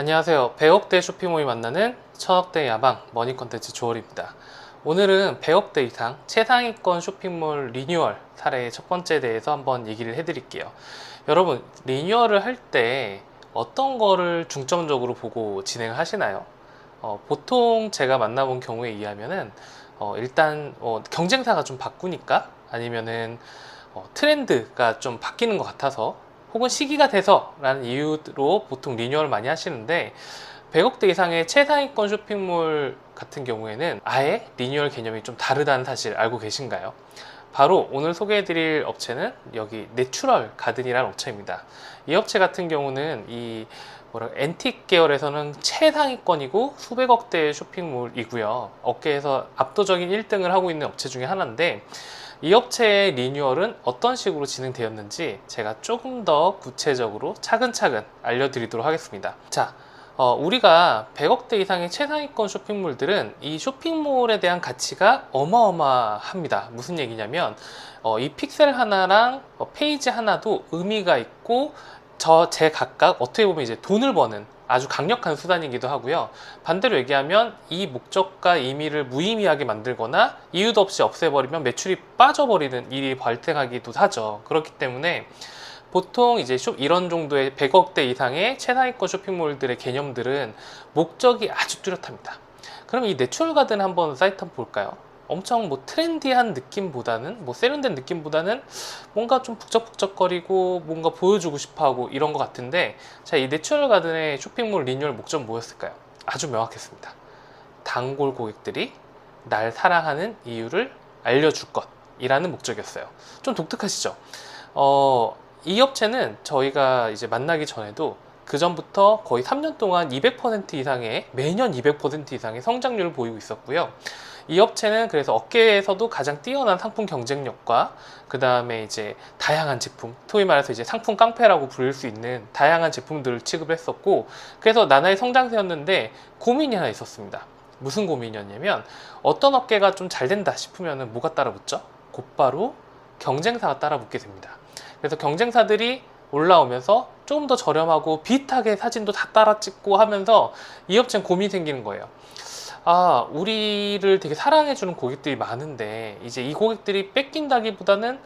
안녕하세요. 100억대 쇼핑몰이 만나는 1000억대 야방 머니 컨텐츠 조얼입니다. 오늘은 100억대 이상 최상위권 쇼핑몰 리뉴얼 사례의 첫 번째에 대해서 한번 얘기를 해드릴게요. 여러분, 리뉴얼을 할 때 어떤 거를 중점적으로 보고 진행을 하시나요? 보통 제가 만나본 경우에 의하면은 일단 경쟁사가 좀 바꾸니까, 아니면은 트렌드가 좀 바뀌는 것 같아서, 혹은 시기가 돼서 라는 이유로 보통 리뉴얼을 많이 하시는데, 100억대 이상의 최상위권 쇼핑몰 같은 경우에는 아예 리뉴얼 개념이 좀 다르다는 사실 알고 계신가요? 바로 오늘 소개해드릴 업체는 여기 내추럴 가든이라는 업체입니다. 이 업체 같은 경우는 이 앤틱 계열에서는 최상위권이고 수백억대의 쇼핑몰이고요. 업계에서 압도적인 1등을 하고 있는 업체 중에 하나인데, 이 업체의 리뉴얼은 어떤 식으로 진행되었는지 제가 조금 더 구체적으로 차근차근 알려드리도록 하겠습니다. 자, 우리가 100억대 이상의 최상위권 쇼핑몰들은 이 쇼핑몰에 대한 가치가 어마어마합니다. 무슨 얘기냐면 이 픽셀 하나랑 페이지 하나도 의미가 있고, 제 각각 어떻게 보면 이제 돈을 버는 아주 강력한 수단이기도 하고요. 반대로 얘기하면 이 목적과 의미를 무의미하게 만들거나 이유도 없이 없애버리면 매출이 빠져버리는 일이 발생하기도 하죠. 그렇기 때문에 보통 이제 이런 정도의 100억대 이상의 최상위권 쇼핑몰들의 개념들은 목적이 아주 뚜렷합니다. 그럼 이 내추럴 가든 한번 사이트 한번 볼까요? 엄청 트렌디한 느낌보다는, 세련된 느낌보다는 뭔가 좀 북적북적거리고 뭔가 보여주고 싶어하고 이런 것 같은데, 자, 이 내추럴 가든의 쇼핑몰 리뉴얼 목적은 뭐였을까요? 아주 명확했습니다. 단골 고객들이 날 사랑하는 이유를 알려줄 것이라는 목적이었어요. 좀 독특하시죠? 이 업체는 저희가 이제 만나기 전에도 그 전부터 거의 3년 동안 200% 이상의, 매년 200% 이상의 성장률을 보이고 있었고요. 이 업체는 그래서 업계에서도 가장 뛰어난 상품 경쟁력과 그 다음에 이제 다양한 제품, 소위 말해서 이제 상품 깡패라고 부를 수 있는 다양한 제품들을 취급했었고, 그래서 나날이 성장세였는데 고민이 하나 있었습니다. 무슨 고민이었냐면, 어떤 업계가 좀 잘 된다 싶으면 뭐가 따라붙죠? 곧바로 경쟁사가 따라붙게 됩니다. 그래서 경쟁사들이 올라오면서 조금 더 저렴하고 비슷하게 사진도 다 따라 찍고 하면서 이 업체는 고민이 생기는 거예요. 우리를 되게 사랑해주는 고객들이 많은데 이제 이 고객들이 뺏긴다기보다는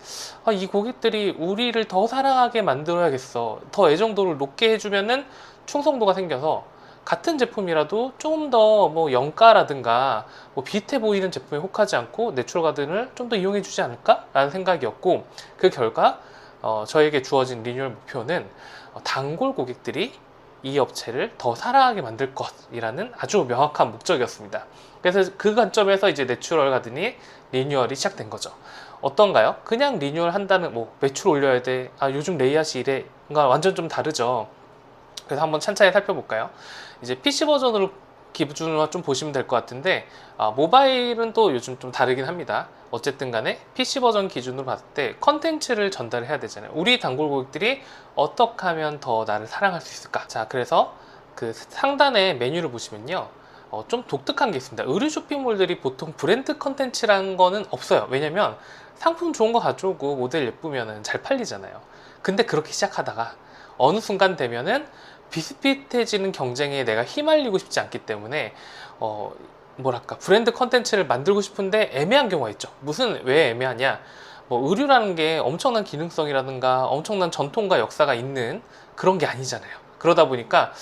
이 고객들이 우리를 더 사랑하게 만들어야겠어, 더 애정도를 높게 해주면은 충성도가 생겨서 같은 제품이라도 조금 더 영가라든가 비슷해 보이는 제품에 혹하지 않고 내추럴 가든을 좀 더 이용해 주지 않을까? 라는 생각이었고, 그 결과 저에게 주어진 리뉴얼 목표는 단골 고객들이 이 업체를 더 사랑하게 만들 것이라는 아주 명확한 목적이었습니다. 그래서 그 관점에서 이제 내추럴 가든이 리뉴얼이 시작된 거죠. 어떤가요? 그냥 리뉴얼 한다는, 매출 올려야 돼, 요즘 레이아웃이 이래, 가 완전 좀 다르죠. 그래서 한번 찬찬히 살펴볼까요? 이제 PC 버전으로 기준으로 좀 보시면 될 것 같은데, 모바일은 또 요즘 좀 다르긴 합니다. 어쨌든 간에 PC 버전 기준으로 봤을 때 컨텐츠를 전달해야 되잖아요. 우리 단골 고객들이 어떻게 하면 더 나를 사랑할 수 있을까? 자, 그래서 그 상단에 메뉴를 보시면요, 좀 독특한 게 있습니다. 의류 쇼핑몰들이 보통 브랜드 컨텐츠라는 거는 없어요. 왜냐면 상품 좋은 거 가져오고 모델 예쁘면 잘 팔리잖아요. 근데 그렇게 시작하다가 어느 순간 되면은 비슷비슷해지는 경쟁에 내가 휘말리고 싶지 않기 때문에 브랜드 컨텐츠를 만들고 싶은데 애매한 경우가 있죠. 왜 애매하냐? 의류라는 게 엄청난 기능성이라든가 엄청난 전통과 역사가 있는 그런 게 아니잖아요. 그러다 보니까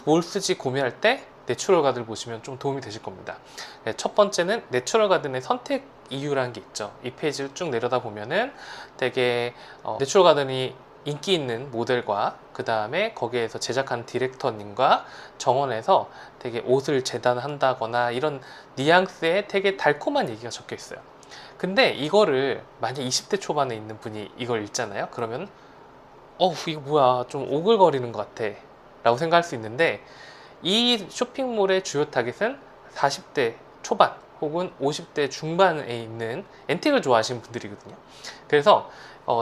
뭘 쓰지 고민할 때 내추럴 가든을 보시면 좀 도움이 되실 겁니다. 네, 첫 번째는 내추럴 가든의 선택 이유라는 게 있죠. 이 페이지를 쭉 내려다 보면은 되게 내추럴 가든이 인기 있는 모델과 그 다음에 거기에서 제작한 디렉터님과 정원에서 되게 옷을 재단한다거나 이런 뉘앙스의 되게 달콤한 얘기가 적혀 있어요. 근데 이거를 만약 20대 초반에 있는 분이 이걸 읽잖아요. 그러면 이거 뭐야, 좀 오글거리는 것 같아 라고 생각할 수 있는데, 이 쇼핑몰의 주요 타겟은 40대 초반 혹은 50대 중반에 있는 앤틱을 좋아하시는 분들이거든요. 그래서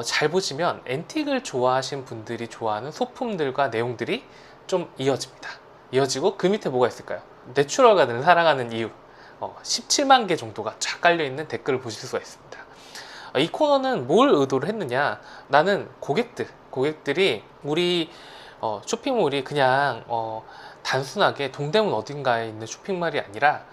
잘 보시면 앤틱을 좋아하시는 분들이 좋아하는 소품들과 내용들이 좀 이어지고 그 밑에 뭐가 있을까요? 내추럴 가든을 사랑하는 이유, 17만 개 정도가 쫙 깔려있는 댓글을 보실 수가 있습니다. 이 코너는 뭘 의도를 했느냐, 나는 고객들이 우리 쇼핑몰이 그냥 단순하게 동대문 어딘가에 있는 쇼핑몰이 아니라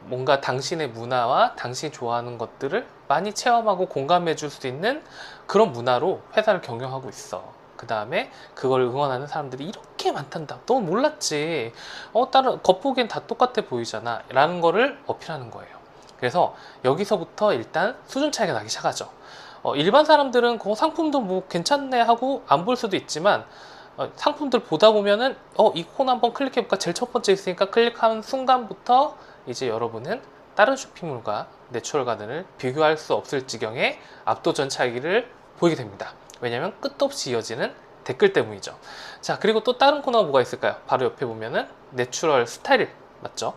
뭔가 당신의 문화와 당신이 좋아하는 것들을 많이 체험하고 공감해 줄 수 있는 그런 문화로 회사를 경영하고 있어. 그 다음에 그걸 응원하는 사람들이 이렇게 많단다. 너 몰랐지. 다른 겉보기엔 다 똑같아 보이잖아. 라는 거를 어필하는 거예요. 그래서 여기서부터 일단 수준 차이가 나기 시작하죠. 일반 사람들은 그 상품도 뭐 괜찮네 하고 안 볼 수도 있지만 상품들 보다 보면은 이 코너 한번 클릭해볼까? 제일 첫 번째 있으니까 클릭하는 순간부터 이제 여러분은 다른 쇼핑몰과 내추럴 가든을 비교할 수 없을 지경의 압도적 차이를 보이게 됩니다. 왜냐하면 끝없이 이어지는 댓글 때문이죠. 자, 그리고 또 다른 코너가 뭐가 있을까요? 바로 옆에 보면은 내추럴 스타일 맞죠?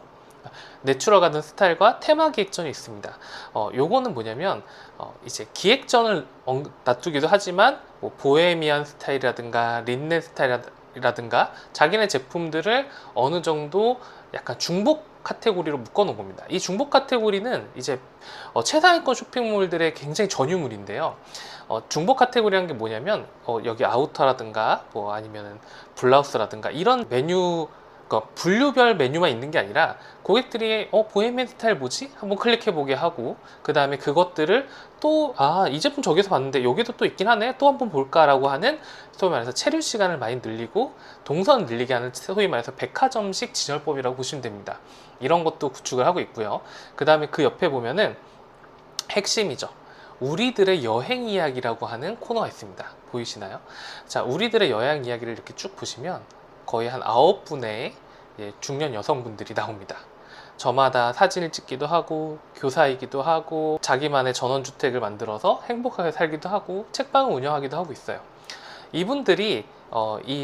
내추럴 가든 스타일과 테마 기획전이 있습니다. 요거는 뭐냐면 이제 기획전을 놔두기도 하지만 뭐 보헤미안 스타일이라든가 린넨 스타일이라든가 자기네 제품들을 어느 정도 약간 중복 카테고리로 묶어 놓은 겁니다. 이 중복 카테고리는 이제 최상위권 쇼핑몰들의 굉장히 전유물인데요. 중복 카테고리라는 게 뭐냐면 여기 아우터라든가 뭐 아니면은 블라우스라든가 이런 메뉴, 그러니까 분류별 메뉴만 있는 게 아니라 고객들이 보헤미안 스타일 뭐지? 한번 클릭해 보게 하고 그 다음에 그것들을 또 이 제품 저기서 봤는데 여기도 또 있긴 하네, 또 한번 볼까 라고 하는, 소위 말해서 체류 시간을 많이 늘리고 동선 늘리게 하는, 소위 말해서 백화점식 진열법이라고 보시면 됩니다. 이런 것도 구축을 하고 있고요. 그 다음에 그 옆에 보면은 핵심이죠. 우리들의 여행 이야기라고 하는 코너가 있습니다. 보이시나요? 자, 우리들의 여행 이야기를 이렇게 쭉 보시면 거의 한 9분의 중년 여성분들이 나옵니다. 저마다 사진을 찍기도 하고 교사이기도 하고 자기만의 전원주택을 만들어서 행복하게 살기도 하고 책방을 운영하기도 하고 있어요. 이분들이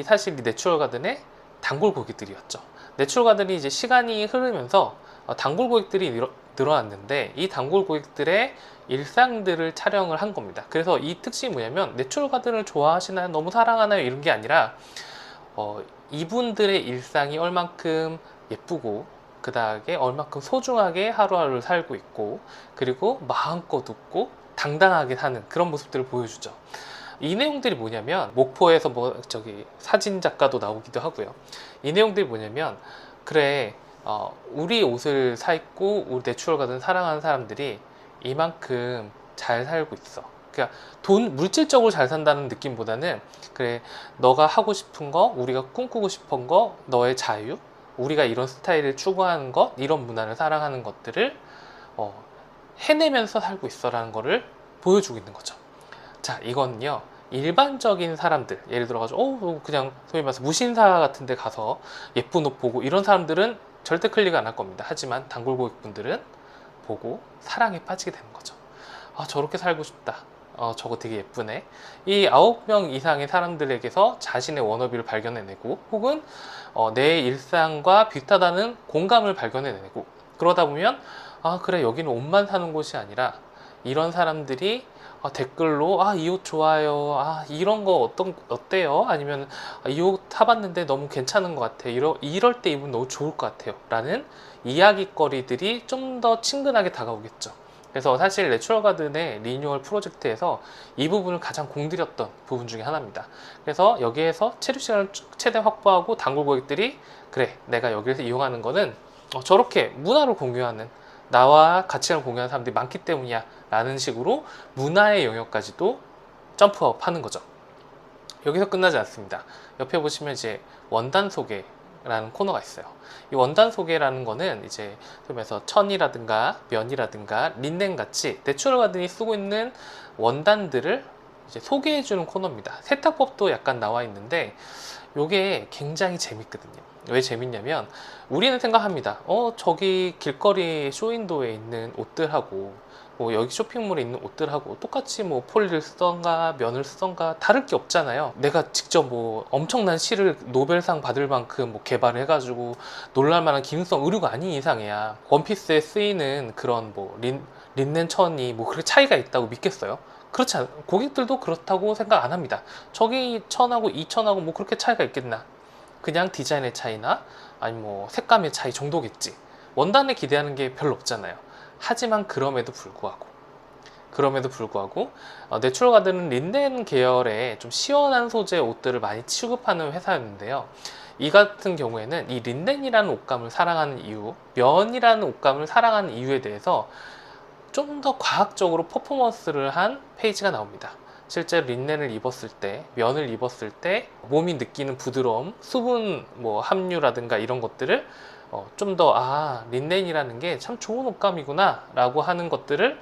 사실 이 내추럴 가든의 단골 고객들이었죠. 내추럴 가든이 이제 시간이 흐르면서 단골 고객들이 늘어났는데 이 단골 고객들의 일상들을 촬영을 한 겁니다. 그래서 이 특징이 뭐냐면 내추럴 가든을 좋아하시나요? 너무 사랑하나요? 이런 게 아니라 이분들의 일상이 얼만큼 예쁘고 그 다음에 얼만큼 소중하게 하루하루를 살고 있고 그리고 마음껏 웃고 당당하게 사는 그런 모습들을 보여주죠. 이 내용들이 뭐냐면 목포에서 뭐 사진 작가도 나오기도 하고요. 이 내용들이 뭐냐면 그래 우리 옷을 사 입고 우리 내추럴 가든 사랑하는 사람들이 이만큼 잘 살고 있어. 그러니까 물질적으로 잘 산다는 느낌보다는 그래 너가 하고 싶은 거, 우리가 꿈꾸고 싶은 거, 너의 자유, 우리가 이런 스타일을 추구하는 것, 이런 문화를 사랑하는 것들을 해내면서 살고 있어라는 거를 보여주고 있는 거죠. 자, 이거는요 일반적인 사람들, 예를 들어가지고 그냥 소위 말해서 무신사 같은 데 가서 예쁜 옷 보고 이런 사람들은 절대 클릭 안 할 겁니다. 하지만 단골 고객분들은 보고 사랑에 빠지게 되는 거죠. 저렇게 살고 싶다. 저거 되게 예쁘네. 이 9명 이상의 사람들에게서 자신의 워너비를 발견해내고 혹은 내 일상과 비슷하다는 공감을 발견해내고 그러다 보면 그래 여기는 옷만 사는 곳이 아니라 이런 사람들이 댓글로 이 옷 좋아요, 이런 거 어때요? 아니면 이 옷 사봤는데 너무 괜찮은 것 같아요. 이럴 때 입으면 너무 좋을 것 같아요 라는 이야기거리들이 좀 더 친근하게 다가오겠죠. 그래서 사실 내추럴 가든의 리뉴얼 프로젝트에서 이 부분을 가장 공들였던 부분 중에 하나입니다. 그래서 여기에서 체류 시간을 최대한 확보하고 단골 고객들이 그래 내가 여기서 이용하는 거는 저렇게 문화를 공유하는, 나와 가치를 공유하는 사람들이 많기 때문이야 라는 식으로 문화의 영역까지도 점프업 하는 거죠. 여기서 끝나지 않습니다. 옆에 보시면 이제 원단 소개라는 코너가 있어요. 이 원단 소개라는 거는 이제 그래서 천이라든가 면이라든가 린넨 같이 내추럴 가든이 쓰고 있는 원단들을 이제 소개해주는 코너입니다. 세탁법도 약간 나와 있는데 이게 굉장히 재밌거든요. 왜 재밌냐면 우리는 생각합니다. 저기 길거리 쇼윈도에 있는 옷들하고 뭐 여기 쇼핑몰에 있는 옷들하고 똑같이 뭐 폴리를 쓰던가 면을 쓰던가 다를 게 없잖아요. 내가 직접 뭐 엄청난 시를 노벨상 받을 만큼 뭐 개발을 해가지고 놀랄만한 기능성 의류가 아닌 이상이야 원피스에 쓰이는 그런 뭐 린넨 천이 뭐 그렇게 차이가 있다고 믿겠어요? 그렇지 않아요. 고객들도 그렇다고 생각 안 합니다. 저기 천하고 이 천하고 뭐 그렇게 차이가 있겠나? 그냥 디자인의 차이나 아니면 뭐 색감의 차이 정도겠지. 원단에 기대하는 게 별로 없잖아요. 하지만 그럼에도 불구하고 그럼에도 불구하고 내추럴 가든은 린넨 계열의 좀 시원한 소재의 옷들을 많이 취급하는 회사였는데요. 이 같은 경우에는 이 린넨이라는 옷감을 사랑하는 이유, 면이라는 옷감을 사랑하는 이유에 대해서 좀 더 과학적으로 퍼포먼스를 한 페이지가 나옵니다. 실제로 린넨을 입었을 때, 면을 입었을 때 몸이 느끼는 부드러움, 수분 함유라든가 이런 것들을 좀 더 린넨이라는 게 참 좋은 옷감이구나 라고 하는 것들을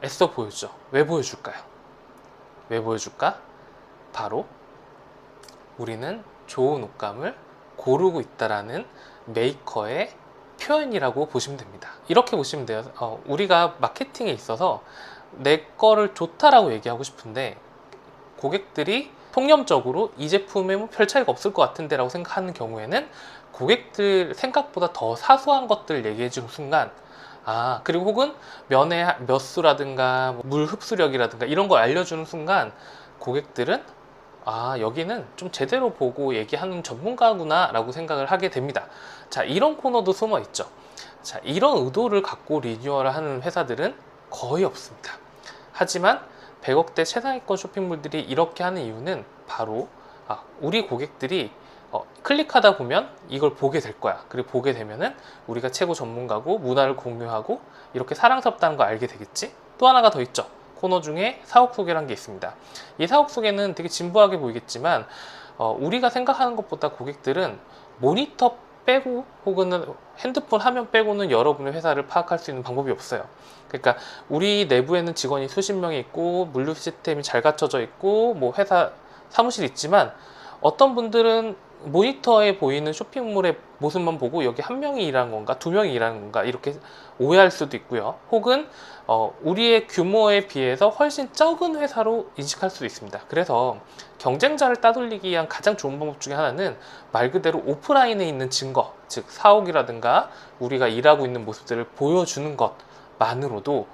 애써 보여주죠. 왜 보여줄까요? 왜 보여줄까? 바로 우리는 좋은 옷감을 고르고 있다라는 메이커의 표현이라고 보시면 됩니다. 이렇게 보시면 돼요. 우리가 마케팅에 있어서 내 거를 좋다라고 얘기하고 싶은데 고객들이 통념적으로 이 제품에 별 차이가 없을 것 같은데 라고 생각하는 경우에는 고객들 생각보다 더 사소한 것들을 얘기해 주는 순간 그리고 혹은 면의 몇 수라든가 물 흡수력이라든가 이런 걸 알려주는 순간 고객들은 여기는 좀 제대로 보고 얘기하는 전문가구나 라고 생각을 하게 됩니다. 자, 이런 코너도 숨어 있죠. 자, 이런 의도를 갖고 리뉴얼을 하는 회사들은 거의 없습니다. 하지만 100억대 최상위권 쇼핑몰들이 이렇게 하는 이유는 바로 우리 고객들이 클릭하다 보면 이걸 보게 될 거야. 그리고 보게 되면은 우리가 최고 전문가고 문화를 공유하고 이렇게 사랑스럽다는 걸 알게 되겠지. 또 하나가 더 있죠. 코너 중에 사옥 소개라는 게 있습니다. 이 사옥 소개는 되게 진부하게 보이겠지만 우리가 생각하는 것보다 고객들은 모니터 빼고 혹은 핸드폰 화면 빼고는 여러분의 회사를 파악할 수 있는 방법이 없어요. 그러니까 우리 내부에는 직원이 수십 명이 있고 물류 시스템이 잘 갖춰져 있고 회사 사무실 있지만 어떤 분들은 모니터에 보이는 쇼핑몰의 모습만 보고 여기 한 명이 일하는 건가 두 명이 일하는 건가 이렇게 오해할 수도 있고요. 혹은 우리의 규모에 비해서 훨씬 적은 회사로 인식할 수도 있습니다. 그래서 경쟁자를 따돌리기 위한 가장 좋은 방법 중에 하나는 말 그대로 오프라인에 있는 증거, 즉 사옥이라든가 우리가 일하고 있는 모습들을 보여주는 것만으로도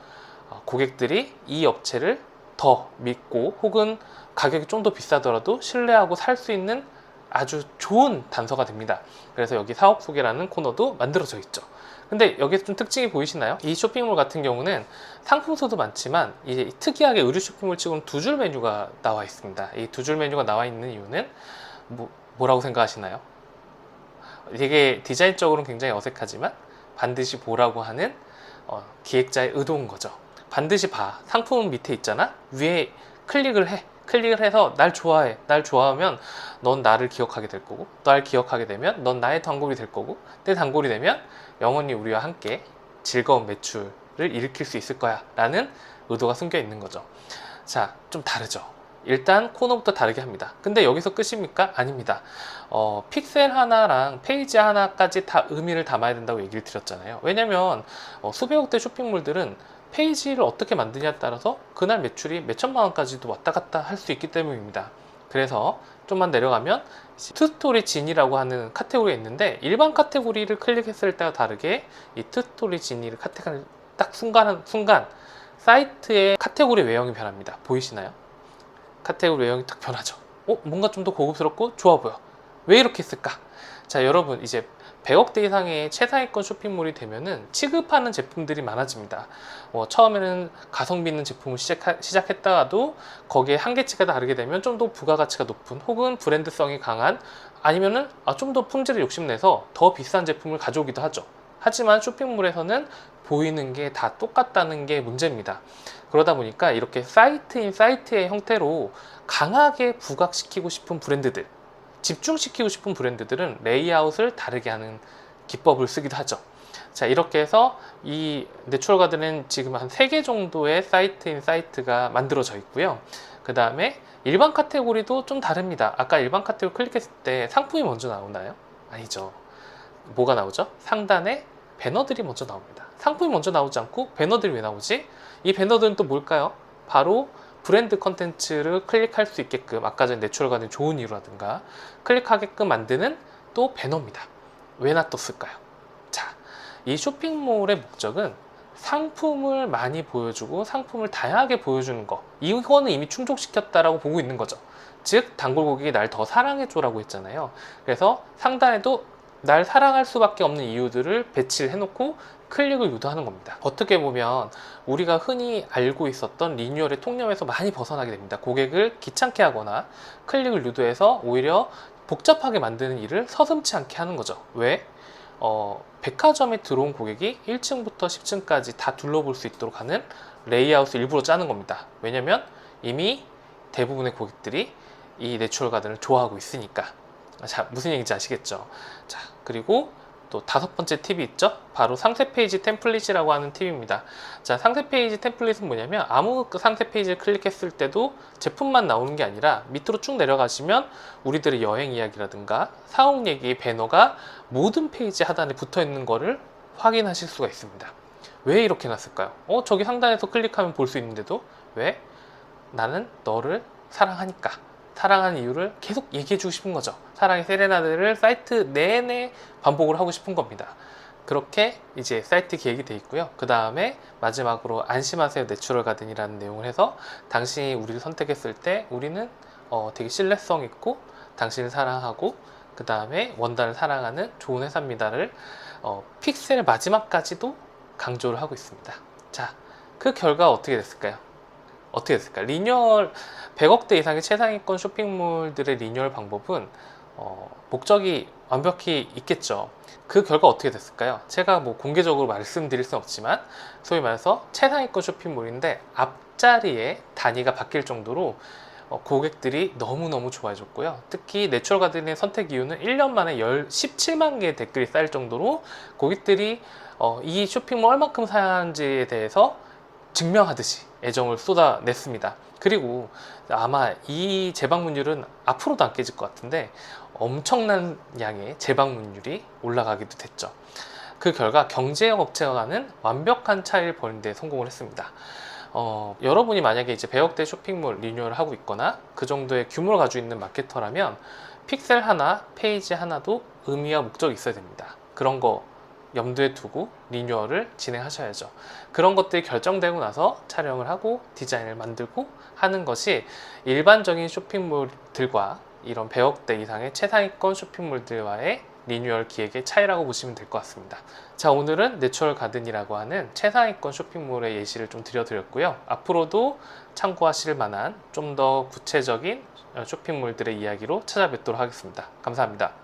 고객들이 이 업체를 더 믿고 혹은 가격이 좀 더 비싸더라도 신뢰하고 살 수 있는 아주 좋은 단서가 됩니다. 그래서 여기 사업 소개라는 코너도 만들어져 있죠. 근데 여기서 좀 특징이 보이시나요? 이 쇼핑몰 같은 경우는 상품수도 많지만 이제 특이하게 의류 쇼핑몰 치고는 두 줄 메뉴가 나와 있습니다. 이 두 줄 메뉴가 나와 있는 이유는 뭐라고 생각하시나요? 되게 디자인적으로는 굉장히 어색하지만 반드시 보라고 하는 기획자의 의도인 거죠. 반드시 봐. 상품 밑에 있잖아. 위에 클릭을 해. 클릭을 해서 날 좋아해. 날 좋아하면 넌 나를 기억하게 될 거고, 날 기억하게 되면 넌 나의 단골이 될 거고, 내 단골이 되면 영원히 우리와 함께 즐거운 매출을 일으킬 수 있을 거야 라는 의도가 숨겨 있는 거죠. 자, 좀 다르죠. 일단 코너부터 다르게 합니다. 근데 여기서 끝입니까? 아닙니다. 픽셀 하나랑 페이지 하나까지 다 의미를 담아야 된다고 얘기를 드렸잖아요. 왜냐면 수백억대 쇼핑몰들은 페이지를 어떻게 만드냐에 따라서 그날 매출이 몇천만 원까지도 왔다 갔다 할 수 있기 때문입니다. 그래서 좀만 내려가면 투스토리 진이라고 하는 카테고리가 있는데 일반 카테고리를 클릭했을 때와 다르게 이 투스토리 진이를 카테고리 딱 순간 사이트의 카테고리 외형이 변합니다. 보이시나요? 카테고리 외형이 딱 변하죠. 뭔가 좀 더 고급스럽고 좋아 보여. 왜 이렇게 했을까? 자, 여러분 이제 100억대 이상의 최상위권 쇼핑몰이 되면은 취급하는 제품들이 많아집니다. 처음에는 가성비 있는 제품을 시작했다가도 거기에 한계치가 다르게 되면 좀 더 부가가치가 높은 혹은 브랜드성이 강한 아니면은 좀 더 품질을 욕심내서 더 비싼 제품을 가져오기도 하죠. 하지만 쇼핑몰에서는 보이는 게 다 똑같다는 게 문제입니다. 그러다 보니까 이렇게 사이트인 사이트의 형태로 강하게 부각시키고 싶은 브랜드들, 집중시키고 싶은 브랜드들은 레이아웃을 다르게 하는 기법을 쓰기도 하죠. 자, 이렇게 해서 이 내추럴 가든은 지금 한 3개 정도의 사이트인 사이트가 만들어져 있고요. 그 다음에 일반 카테고리도 좀 다릅니다. 아까 일반 카테고리 클릭했을 때 상품이 먼저 나오나요? 아니죠. 뭐가 나오죠? 상단에 배너들이 먼저 나옵니다. 상품이 먼저 나오지 않고 배너들이 왜 나오지? 이 배너들은 또 뭘까요? 바로 브랜드 컨텐츠를 클릭할 수 있게끔 아까 전에 내추럴 가든 좋은 이유라든가 클릭하게끔 만드는 또 배너입니다. 왜 놔뒀을까요? 자, 이 쇼핑몰의 목적은 상품을 많이 보여주고 상품을 다양하게 보여주는 거, 이거는 이미 충족시켰다라고 보고 있는 거죠. 즉 단골 고객이 날 더 사랑해줘라고 했잖아요. 그래서 상단에도 날 사랑할 수밖에 없는 이유들을 배치를 해놓고 클릭을 유도하는 겁니다. 어떻게 보면 우리가 흔히 알고 있었던 리뉴얼의 통념에서 많이 벗어나게 됩니다. 고객을 귀찮게 하거나 클릭을 유도해서 오히려 복잡하게 만드는 일을 서슴지 않게 하는 거죠. 왜? 백화점에 들어온 고객이 1층부터 10층까지 다 둘러볼 수 있도록 하는 레이아웃을 일부러 짜는 겁니다. 왜냐면 이미 대부분의 고객들이 이 내추럴 가든을 좋아하고 있으니까. 자, 무슨 얘기인지 아시겠죠? 자, 그리고 또 5번째 팁이 있죠? 바로 상세 페이지 템플릿이라고 하는 팁입니다. 자, 상세 페이지 템플릿은 뭐냐면 아무 상세 페이지를 클릭했을 때도 제품만 나오는 게 아니라 밑으로 쭉 내려가시면 우리들의 여행 이야기라든가 사업 얘기 배너가 모든 페이지 하단에 붙어 있는 거를 확인하실 수가 있습니다. 왜 이렇게 놨을까요? 저기 상단에서 클릭하면 볼 수 있는데도 왜? 나는 너를 사랑하니까. 사랑하는 이유를 계속 얘기해주고 싶은 거죠. 사랑의 세레나데를 사이트 내내 반복을 하고 싶은 겁니다. 그렇게 이제 사이트 기획이 돼 있고요. 그 다음에 마지막으로 안심하세요 내추럴 가든이라는 내용을 해서 당신이 우리를 선택했을 때 우리는 되게 신뢰성 있고 당신을 사랑하고 그 다음에 원단을 사랑하는 좋은 회사입니다를 픽셀 마지막까지도 강조를 하고 있습니다. 자, 그 결과 어떻게 됐을까요? 어떻게 됐을까? 리뉴얼 100억대 이상의 최상위권 쇼핑몰들의 리뉴얼 방법은 목적이 완벽히 있겠죠. 그 결과 어떻게 됐을까요? 제가 뭐 공개적으로 말씀드릴 수는 없지만 소위 말해서 최상위권 쇼핑몰인데 앞자리에 단위가 바뀔 정도로 고객들이 너무너무 좋아해줬고요. 특히 내추럴 가든의 선택 이유는 1년 만에 17만 개의 댓글이 쌓일 정도로 고객들이 이 쇼핑몰 얼마큼 사는지에 대해서 증명하듯이 애정을 쏟아냈습니다. 그리고 아마 이 재방문율은 앞으로도 안 깨질 것 같은데 엄청난 양의 재방문율이 올라가기도 됐죠. 그 결과 경쟁 업체와는 완벽한 차이를 벌이는 데 성공을 했습니다. 여러분이 만약에 이제 100억대 쇼핑몰 리뉴얼을 하고 있거나 그 정도의 규모를 가지고 있는 마케터라면 픽셀 하나, 페이지 하나도 의미와 목적이 있어야 됩니다. 그런 거 염두에 두고 리뉴얼을 진행하셔야죠. 그런 것들이 결정되고 나서 촬영을 하고 디자인을 만들고 하는 것이 일반적인 쇼핑몰들과 이런 100억대 이상의 최상위권 쇼핑몰들과의 리뉴얼 기획의 차이라고 보시면 될 것 같습니다. 자, 오늘은 내추럴 가든이라고 하는 최상위권 쇼핑몰의 예시를 좀 드렸고요. 앞으로도 참고하실 만한 좀 더 구체적인 쇼핑몰들의 이야기로 찾아뵙도록 하겠습니다. 감사합니다.